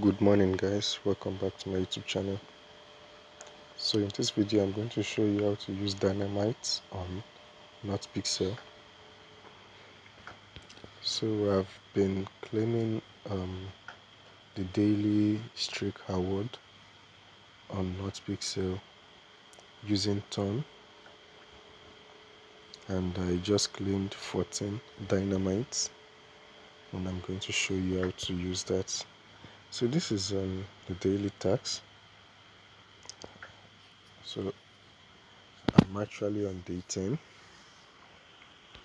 Good morning guys, welcome back to my YouTube channel. So in this video I'm going to show you how to use Dynamite on NotPixel. So I've been claiming the daily streak award on NotPixel using Ton, and I just claimed 14 Dynamites, and I'm going to show you how to use that. So this is the daily task. So I'm actually on day 10.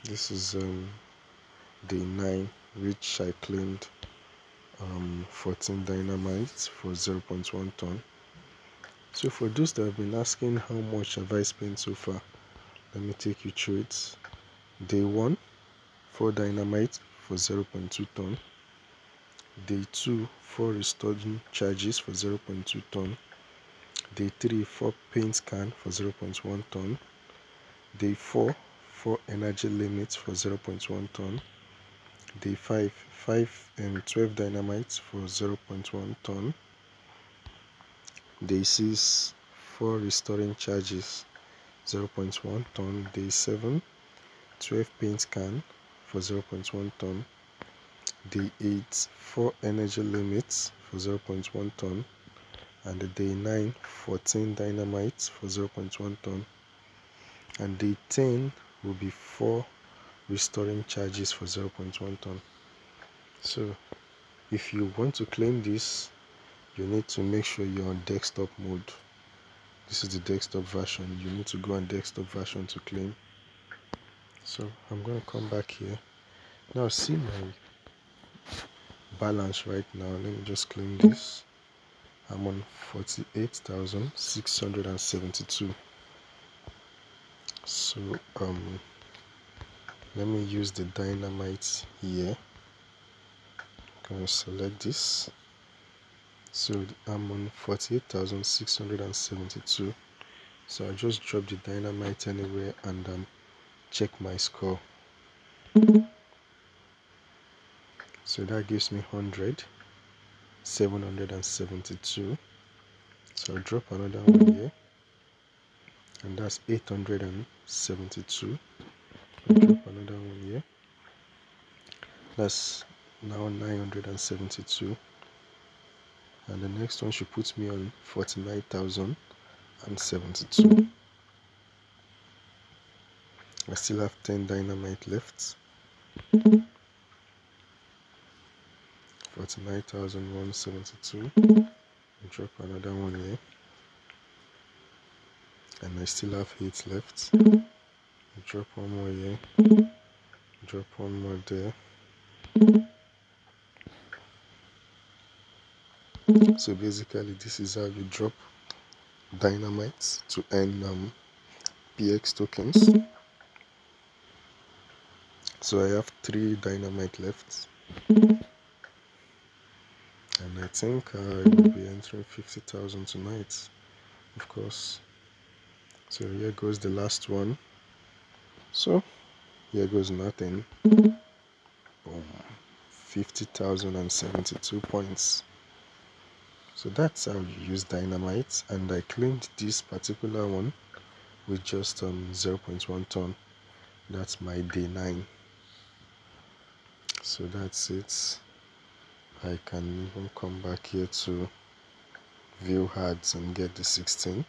This is day 9, which I claimed 14 dynamites for 0.1 ton. So for those that have been asking how much have I spent so far, let me take you through it. Day 1, 4 dynamite for 0.2 ton. Day 2, 4 restoring charges for 0.2 ton. Day 3, 4 paint can for 0.1 ton. Day 4, 4 energy limits for 0.1 ton. Day 5, 12 dynamites for 0.1 ton. Day 6, 4 restoring charges 0.1 ton. Day 7, 12 paint can for 0.1 ton. Day 8, 4 energy limits for 0.1 ton. And the day 9, 14 dynamites for 0.1 ton. And day 10 will be 4 restoring charges for 0.1 ton. So if you want to claim this, you need to make sure you're on desktop mode. This is the desktop version. You need to go on desktop version to claim. So I'm going to come back here. Now see my balance right now. Let me just claim this. I'm on 48,672. So let me use the dynamite here. I'm going to select this. So I'm on 48,672. So I just drop the dynamite anywhere and check my score. So that gives me 772. So I'll drop another one here, and that's 872. I'll drop another one here, that's now 972, and the next one should put me on 49,072. I still have 10 dynamite left. 49,172. Drop another one here, and I still have 8 left. Drop one more here, drop one more there. So basically this is how you drop dynamites to earn PX tokens. So I have 3 dynamite left, and I think I will be entering 50,000 tonight, of course. So here goes the last one. So here goes nothing. Boom. 50,072 points. So that's how you use dynamite, and I claimed this particular one with just 0.1 ton. That's my day 9. So that's it. I can even come back here to view ads and get the 16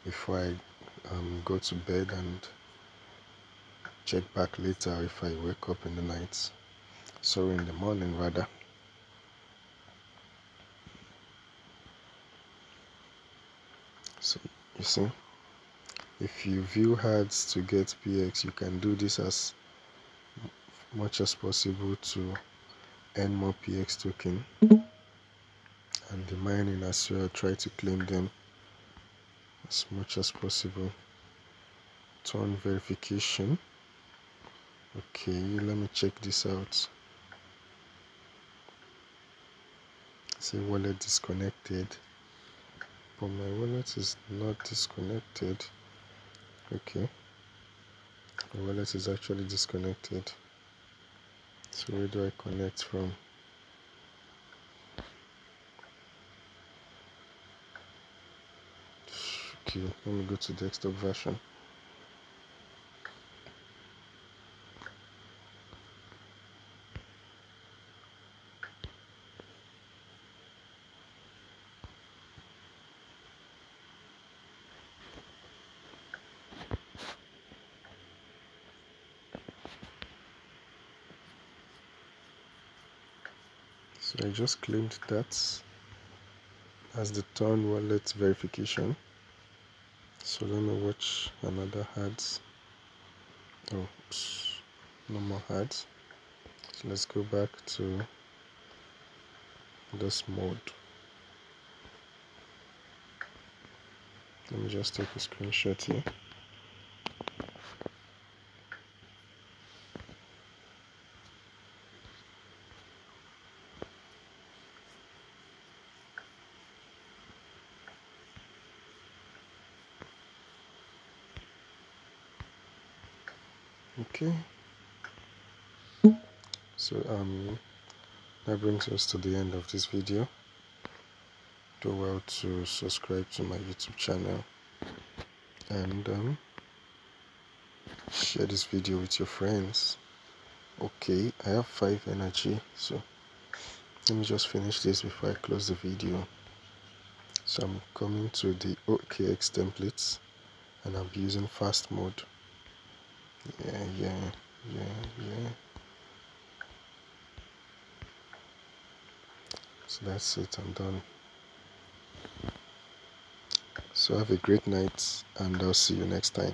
before I go to bed and check back later if I wake up in the night. Sorry, in the morning rather. So you see, if you view ads to get PX, you can do this as much as possible to earn more PX token, and the mining as well. Try to claim them as much as possible. Turn verification. Okay, let me check this out. Say wallet disconnected, but my wallet is not disconnected. Okay, my wallet is actually disconnected. So where do I connect from? Okay, let me go to desktop version. So I just claimed that as the turn wallet verification. So let me watch another ads. Oh, oops, no more ads. So let's go back to this mode. Let me just take a screenshot here. Okay. So that brings us to the end of this video. Do well to subscribe to my YouTube channel and share this video with your friends. Okay, I have 5 energy, so let me just finish this before I close the video. So I'm coming to the OKX templates and I'll be using fast mode. Yeah. So that's it, I'm done. So have a great night and I'll see you next time.